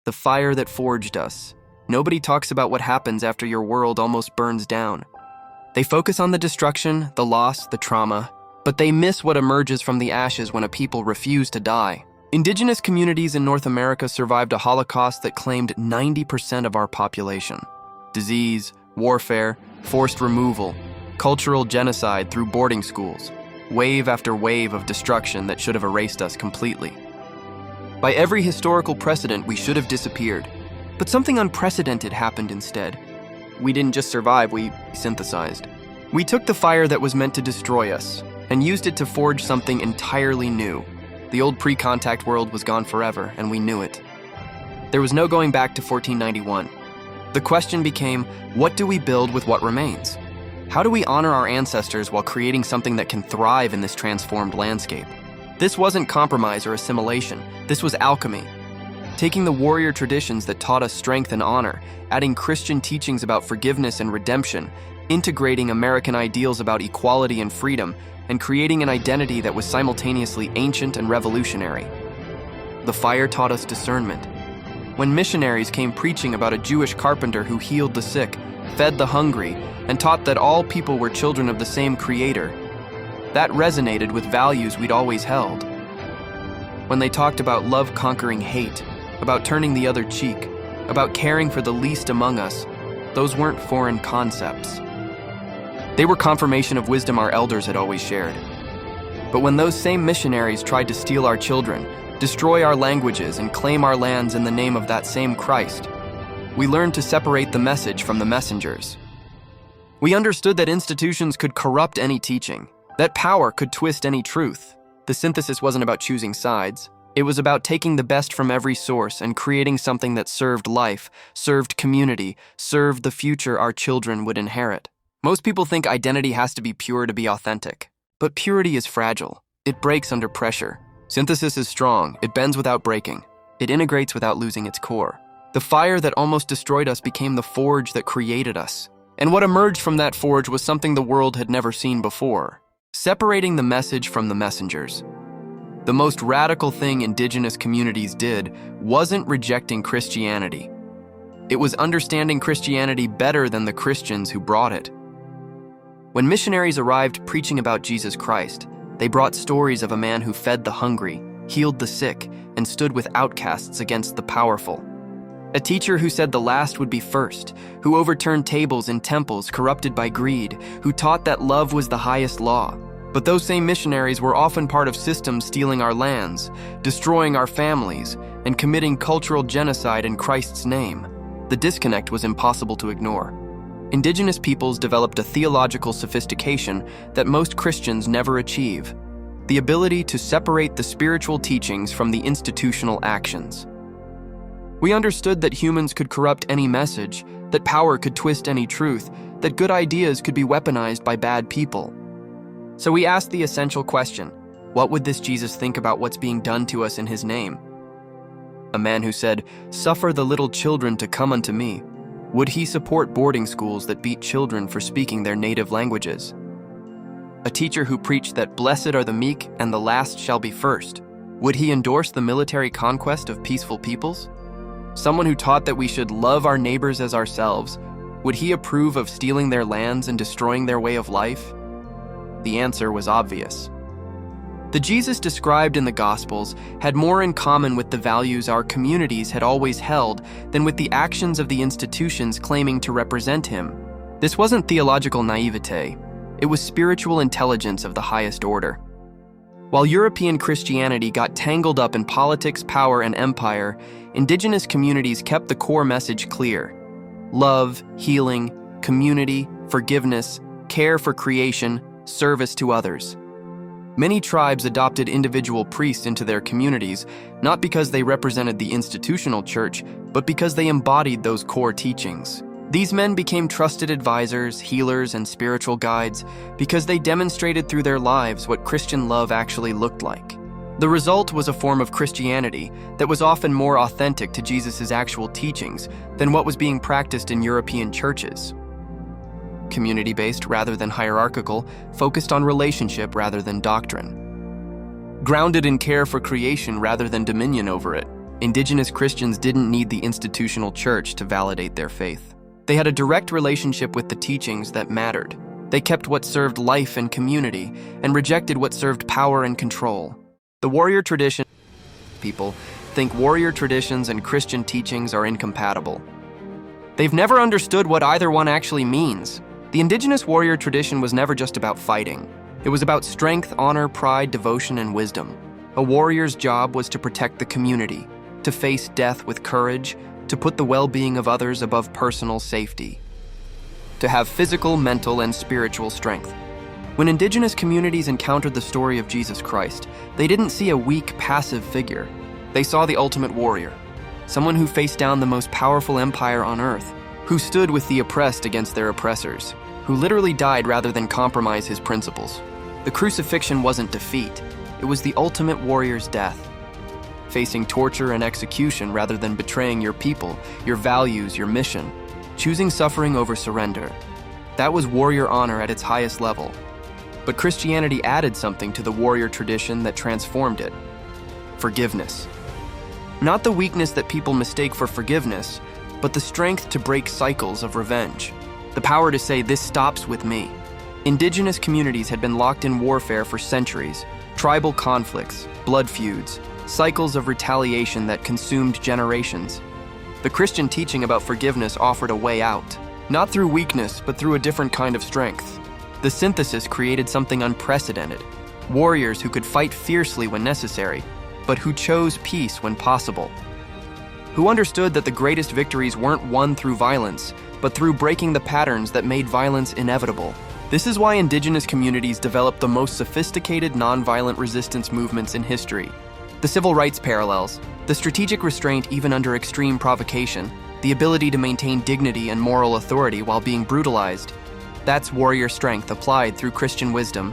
the fire that forged us. Nobody talks about what happens after your world almost burns down. They focus on the destruction, the loss, the trauma, but they miss what emerges from the ashes when a people refuse to die. Indigenous communities in North America survived a Holocaust that claimed 90% of our population. Disease, warfare, forced removal, cultural genocide through boarding schools, wave after wave of destruction that should have erased us completely. By every historical precedent, we should have disappeared. But something unprecedented happened instead. We didn't just survive, we synthesized. We took the fire that was meant to destroy us and used it to forge something entirely new. The old pre-contact world was gone forever, and we knew it. There was no going back to 1491. The question became, what do we build with what remains? How do we honor our ancestors while creating something that can thrive in this transformed landscape? This wasn't compromise or assimilation. This was alchemy. Taking the warrior traditions that taught us strength and honor, adding Christian teachings about forgiveness and redemption, integrating American ideals about equality and freedom, and creating an identity that was simultaneously ancient and revolutionary. The fire taught us discernment. When missionaries came preaching about a Jewish carpenter who healed the sick, fed the hungry, and taught that all people were children of the same Creator, that resonated with values we'd always held. When they talked about love conquering hate, about turning the other cheek, about caring for the least among us, those weren't foreign concepts. They were confirmation of wisdom our elders had always shared. But when those same missionaries tried to steal our children, destroy our languages, and claim our lands in the name of that same Christ, we learned to separate the message from the messengers. We understood that institutions could corrupt any teaching, that power could twist any truth. The synthesis wasn't about choosing sides. It was about taking the best from every source and creating something that served life, served community, served the future our children would inherit. Most people think identity has to be pure to be authentic. But purity is fragile. It breaks under pressure. Synthesis is strong. It bends without breaking. It integrates without losing its core. The fire that almost destroyed us became the forge that created us. And what emerged from that forge was something the world had never seen before. Separating the message from the messengers. The most radical thing Indigenous communities did wasn't rejecting Christianity. It was understanding Christianity better than the Christians who brought it. When missionaries arrived preaching about Jesus Christ, they brought stories of a man who fed the hungry, healed the sick, and stood with outcasts against the powerful. A teacher who said the last would be first, who overturned tables in temples corrupted by greed, who taught that love was the highest law. But those same missionaries were often part of systems stealing our lands, destroying our families, and committing cultural genocide in Christ's name. The disconnect was impossible to ignore. Indigenous peoples developed a theological sophistication that most Christians never achieve: the ability to separate the spiritual teachings from the institutional actions. We understood that humans could corrupt any message, that power could twist any truth, that good ideas could be weaponized by bad people. So we asked the essential question: what would this Jesus think about what's being done to us in his name? A man who said, "Suffer the little children to come unto me." Would he support boarding schools that beat children for speaking their native languages? A teacher who preached that blessed are the meek and the last shall be first. Would he endorse the military conquest of peaceful peoples? Someone who taught that we should love our neighbors as ourselves, would he approve of stealing their lands and destroying their way of life? The answer was obvious. The Jesus described in the Gospels had more in common with the values our communities had always held than with the actions of the institutions claiming to represent him. This wasn't theological naivete. It was spiritual intelligence of the highest order. While European Christianity got tangled up in politics, power, and empire, Indigenous communities kept the core message clear: love, healing, community, forgiveness, care for creation, service to others. Many tribes adopted individual priests into their communities, not because they represented the institutional church, but because they embodied those core teachings. These men became trusted advisors, healers, and spiritual guides because they demonstrated through their lives what Christian love actually looked like. The result was a form of Christianity that was often more authentic to Jesus' actual teachings than what was being practiced in European churches. Community-based rather than hierarchical, focused on relationship rather than doctrine. Grounded in care for creation rather than dominion over it. Indigenous Christians didn't need the institutional church to validate their faith. They had a direct relationship with the teachings that mattered. They kept what served life and community and rejected what served power and control. The warrior tradition people think warrior traditions and Christian teachings are incompatible. They've never understood what either one actually means. The indigenous warrior tradition was never just about fighting. It was about strength, honor, pride, devotion, and wisdom. A warrior's job was to protect the community, to face death with courage, to put the well-being of others above personal safety, to have physical, mental, and spiritual strength. When indigenous communities encountered the story of Jesus Christ, they didn't see a weak, passive figure. They saw the ultimate warrior, someone who faced down the most powerful empire on earth, who stood with the oppressed against their oppressors, who literally died rather than compromise his principles. The crucifixion wasn't defeat, it was the ultimate warrior's death. Facing torture and execution rather than betraying your people, your values, your mission, choosing suffering over surrender. That was warrior honor at its highest level. But Christianity added something to the warrior tradition that transformed it: forgiveness. Not the weakness that people mistake for forgiveness, but the strength to break cycles of revenge. The power to say, "This stops with me." Indigenous communities had been locked in warfare for centuries, tribal conflicts, blood feuds, cycles of retaliation that consumed generations. The Christian teaching about forgiveness offered a way out, not through weakness, but through a different kind of strength. The synthesis created something unprecedented: warriors who could fight fiercely when necessary, but who chose peace when possible. Who understood that the greatest victories weren't won through violence, but through breaking the patterns that made violence inevitable. This is why indigenous communities developed the most sophisticated nonviolent resistance movements in history. The civil rights parallels, the strategic restraint even under extreme provocation, the ability to maintain dignity and moral authority while being brutalized. That's warrior strength applied through Christian wisdom.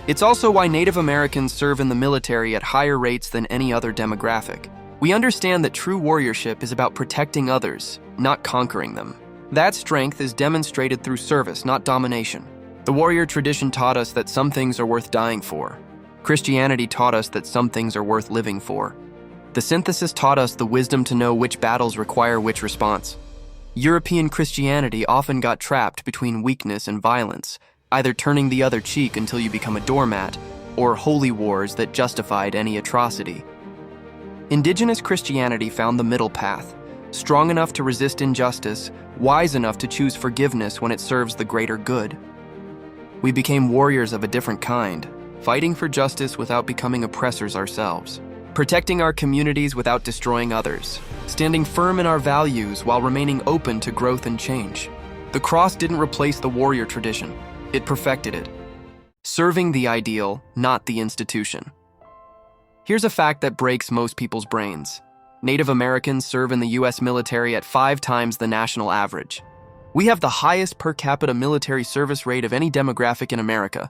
It's also why Native Americans serve in the military at higher rates than any other demographic. We understand that true warriorship is about protecting others, not conquering them. That strength is demonstrated through service, not domination. The warrior tradition taught us that some things are worth dying for. Christianity taught us that some things are worth living for. The synthesis taught us the wisdom to know which battles require which response. European Christianity often got trapped between weakness and violence, either turning the other cheek until you become a doormat, or holy wars that justified any atrocity. Indigenous Christianity found the middle path, strong enough to resist injustice, wise enough to choose forgiveness when it serves the greater good. We became warriors of a different kind, fighting for justice without becoming oppressors ourselves, protecting our communities without destroying others, standing firm in our values while remaining open to growth and change. The cross didn't replace the warrior tradition, it perfected it. Serving the ideal, not the institution. Here's a fact that breaks most people's brains. Native Americans serve in the US military at 5 times the national average. We have the highest per capita military service rate of any demographic in America.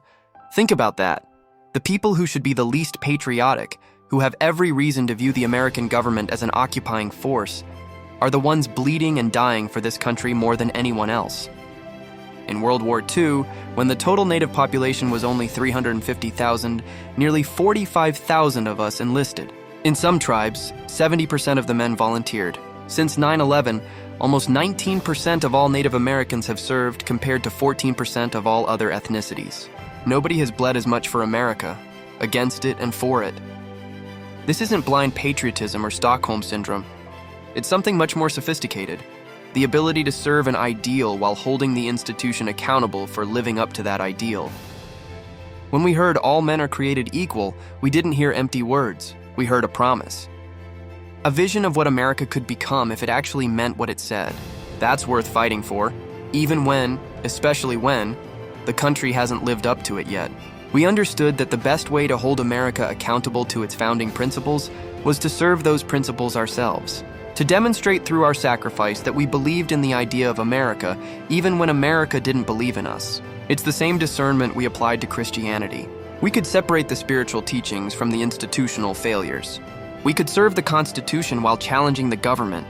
Think about that. The people who should be the least patriotic, who have every reason to view the American government as an occupying force, are the ones bleeding and dying for this country more than anyone else. In World War II, when the total Native population was only 350,000, nearly 45,000 of us enlisted. In some tribes, 70% of the men volunteered. Since 9/11, almost 19% of all Native Americans have served, compared to 14% of all other ethnicities. Nobody has bled as much for America, against it and for it. This isn't blind patriotism or Stockholm Syndrome. It's something much more sophisticated. The ability to serve an ideal while holding the institution accountable for living up to that ideal. When we heard all men are created equal, we didn't hear empty words. We heard a promise. A vision of what America could become if it actually meant what it said. That's worth fighting for, even when, especially when, the country hasn't lived up to it yet. We understood that the best way to hold America accountable to its founding principles was to serve those principles ourselves. To demonstrate through our sacrifice that we believed in the idea of America, even when America didn't believe in us. It's the same discernment we applied to Christianity. We could separate the spiritual teachings from the institutional failures. We could serve the Constitution while challenging the government.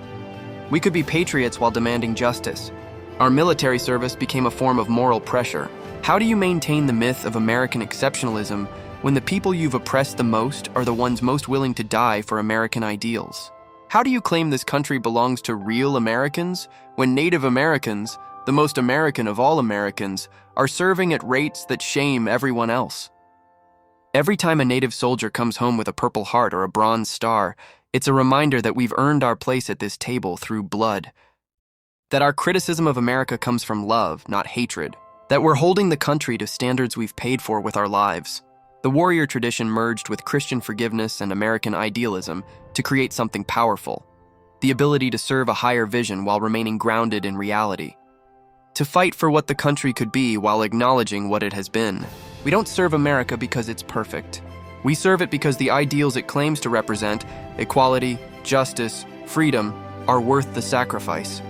We could be patriots while demanding justice. Our military service became a form of moral pressure. How do you maintain the myth of American exceptionalism when the people you've oppressed the most are the ones most willing to die for American ideals? How do you claim this country belongs to real Americans when Native Americans, the most American of all Americans, are serving at rates that shame everyone else? Every time a Native soldier comes home with a Purple Heart or a Bronze Star, it's a reminder that we've earned our place at this table through blood. That our criticism of America comes from love, not hatred. That we're holding the country to standards we've paid for with our lives. The warrior tradition merged with Christian forgiveness and American idealism to create something powerful. The ability to serve a higher vision while remaining grounded in reality. To fight for what the country could be while acknowledging what it has been. We don't serve America because it's perfect. We serve it because the ideals it claims to represent, equality, justice, freedom, are worth the sacrifice.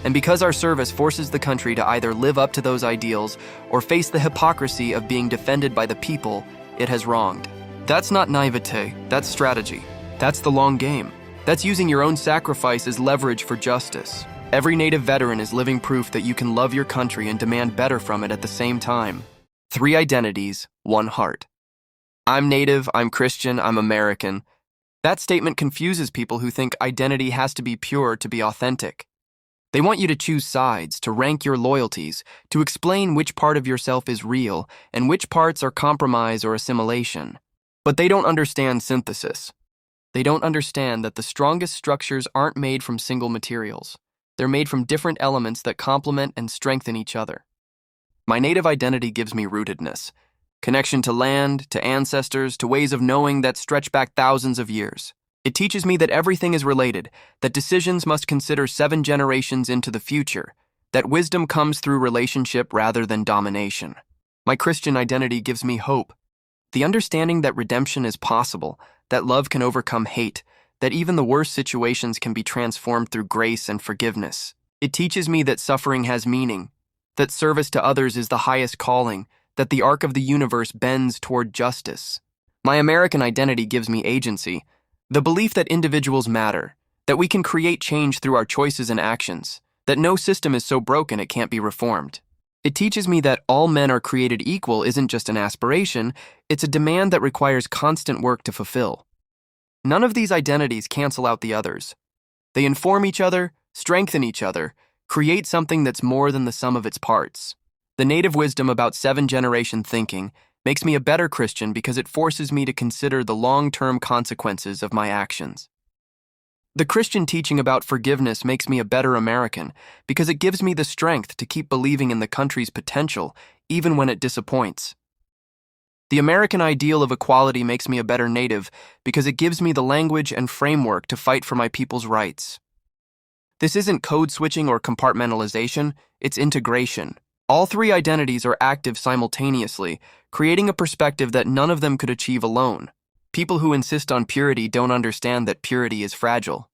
And because our service forces the country to either live up to those ideals or face the hypocrisy of being defended by the people it has wronged. That's not naivete, that's strategy. That's the long game. That's using your own sacrifice as leverage for justice. Every Native veteran is living proof that you can love your country and demand better from it at the same time. 3 identities, 1 heart. I'm Native, I'm Christian, I'm American. That statement confuses people who think identity has to be pure to be authentic. They want you to choose sides, to rank your loyalties, to explain which part of yourself is real and which parts are compromise or assimilation. But they don't understand synthesis. They don't understand that the strongest structures aren't made from single materials. They're made from different elements that complement and strengthen each other. My Native identity gives me rootedness, connection to land, to ancestors, to ways of knowing that stretch back thousands of years. It teaches me that everything is related, that decisions must consider 7 generations into the future, that wisdom comes through relationship rather than domination. My Christian identity gives me hope, the understanding that redemption is possible, that love can overcome hate, that even the worst situations can be transformed through grace and forgiveness. It teaches me that suffering has meaning, that service to others is the highest calling, that the arc of the universe bends toward justice. My American identity gives me agency, the belief that individuals matter, that we can create change through our choices and actions, that no system is so broken it can't be reformed. It teaches me that all men are created equal isn't just an aspiration, it's a demand that requires constant work to fulfill. None of these identities cancel out the others. They inform each other, strengthen each other, create something that's more than the sum of its parts. The Native wisdom about 7-generation thinking makes me a better Christian because it forces me to consider the long-term consequences of my actions. The Christian teaching about forgiveness makes me a better American because it gives me the strength to keep believing in the country's potential, even when it disappoints. The American ideal of equality makes me a better Native because it gives me the language and framework to fight for my people's rights. This isn't code switching or compartmentalization, it's integration. All 3 identities are active simultaneously, creating a perspective that none of them could achieve alone. People who insist on purity don't understand that purity is fragile.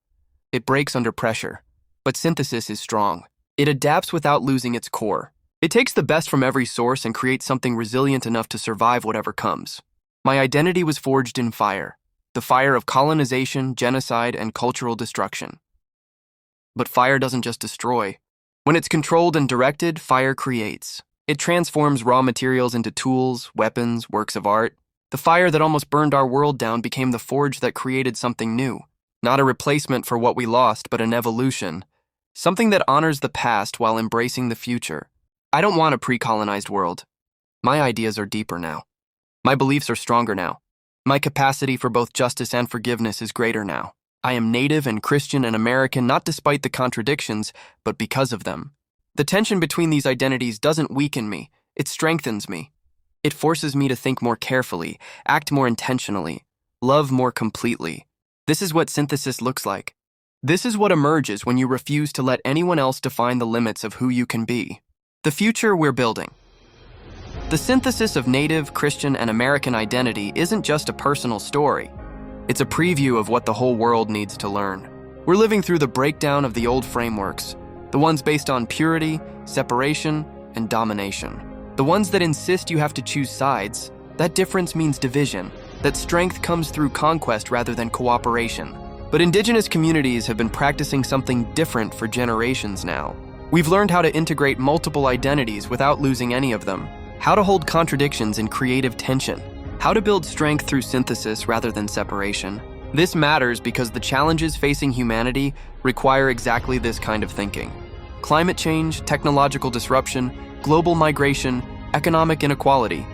It breaks under pressure. But synthesis is strong. It adapts without losing its core. It takes the best from every source and creates something resilient enough to survive whatever comes. My identity was forged in fire, the fire of colonization, genocide, and cultural destruction. But fire doesn't just destroy. When it's controlled and directed, fire creates. It transforms raw materials into tools, weapons, works of art. The fire that almost burned our world down became the forge that created something new. Not a replacement for what we lost, but an evolution. Something that honors the past while embracing the future. I don't want a pre-colonized world. My ideas are deeper now. My beliefs are stronger now. My capacity for both justice and forgiveness is greater now. I am Native and Christian and American not despite the contradictions, but because of them. The tension between these identities doesn't weaken me, it strengthens me. It forces me to think more carefully, act more intentionally, love more completely. This is what synthesis looks like. This is what emerges when you refuse to let anyone else define the limits of who you can be. The future we're building. The synthesis of Native, Christian, and American identity isn't just a personal story. It's a preview of what the whole world needs to learn. We're living through the breakdown of the old frameworks, the ones based on purity, separation, and domination. The ones that insist you have to choose sides. That difference means division, that strength comes through conquest rather than cooperation. But Indigenous communities have been practicing something different for generations now. We've learned how to integrate multiple identities without losing any of them, how to hold contradictions in creative tension, How to build strength through synthesis rather than separation. This matters because the challenges facing humanity require exactly this kind of thinking. Climate change, technological disruption, global migration, economic inequality.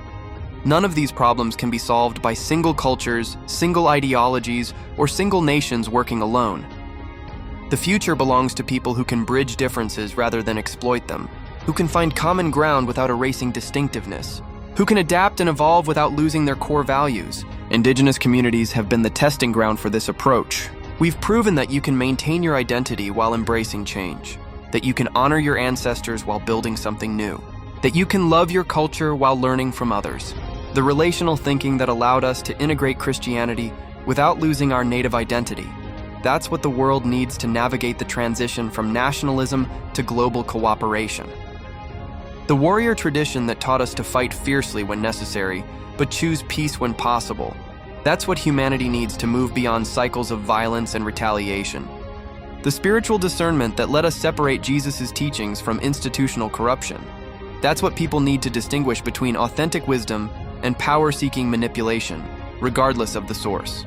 None of these problems can be solved by single cultures, single ideologies, or single nations working alone. The future belongs to people who can bridge differences rather than exploit them, who can find common ground without erasing distinctiveness, who can adapt and evolve without losing their core values. Indigenous communities have been the testing ground for this approach. We've proven that you can maintain your identity while embracing change, that you can honor your ancestors while building something new, that you can love your culture while learning from others. The relational thinking that allowed us to integrate Christianity without losing our native identity. That's what the world needs to navigate the transition from nationalism to global cooperation. The warrior tradition that taught us to fight fiercely when necessary, but choose peace when possible. That's what humanity needs to move beyond cycles of violence and retaliation. The spiritual discernment that let us separate Jesus' teachings from institutional corruption. That's what people need to distinguish between authentic wisdom and power-seeking manipulation, regardless of the source.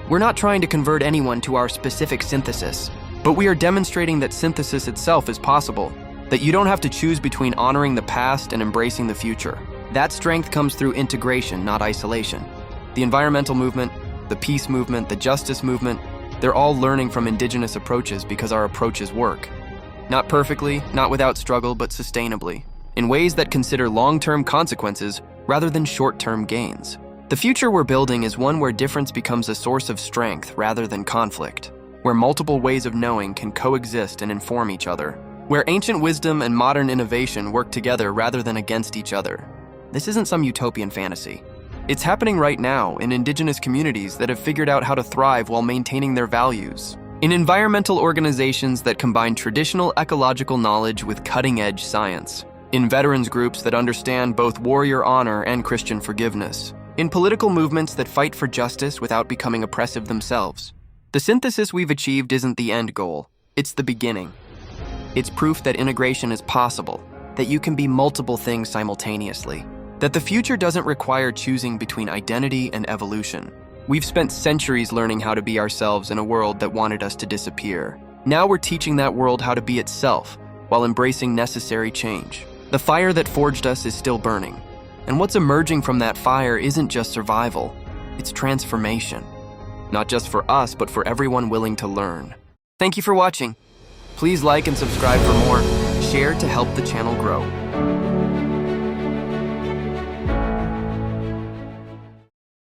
We're not trying to convert anyone to our specific synthesis, but we are demonstrating that synthesis itself is possible, that you don't have to choose between honoring the past and embracing the future. That strength comes through integration, not isolation. The environmental movement, the peace movement, the justice movement, they're all learning from indigenous approaches because our approaches work. Not perfectly, not without struggle, but sustainably, in ways that consider long-term consequences rather than short-term gains. The future we're building is one where difference becomes a source of strength rather than conflict, where multiple ways of knowing can coexist and inform each other, where ancient wisdom and modern innovation work together rather than against each other. This isn't some utopian fantasy. It's happening right now in indigenous communities that have figured out how to thrive while maintaining their values. In environmental organizations that combine traditional ecological knowledge with cutting-edge science. In veterans groups that understand both warrior honor and Christian forgiveness. In political movements that fight for justice without becoming oppressive themselves. The synthesis we've achieved isn't the end goal, it's the beginning. It's proof that integration is possible, that you can be multiple things simultaneously, that the future doesn't require choosing between identity and evolution. We've spent centuries learning how to be ourselves in a world that wanted us to disappear. Now we're teaching that world how to be itself while embracing necessary change. The fire that forged us is still burning, and what's emerging from that fire isn't just survival, it's transformation. Not just for us, but for everyone willing to learn. Thank you for watching. Please like and subscribe for more. Share to help the channel grow.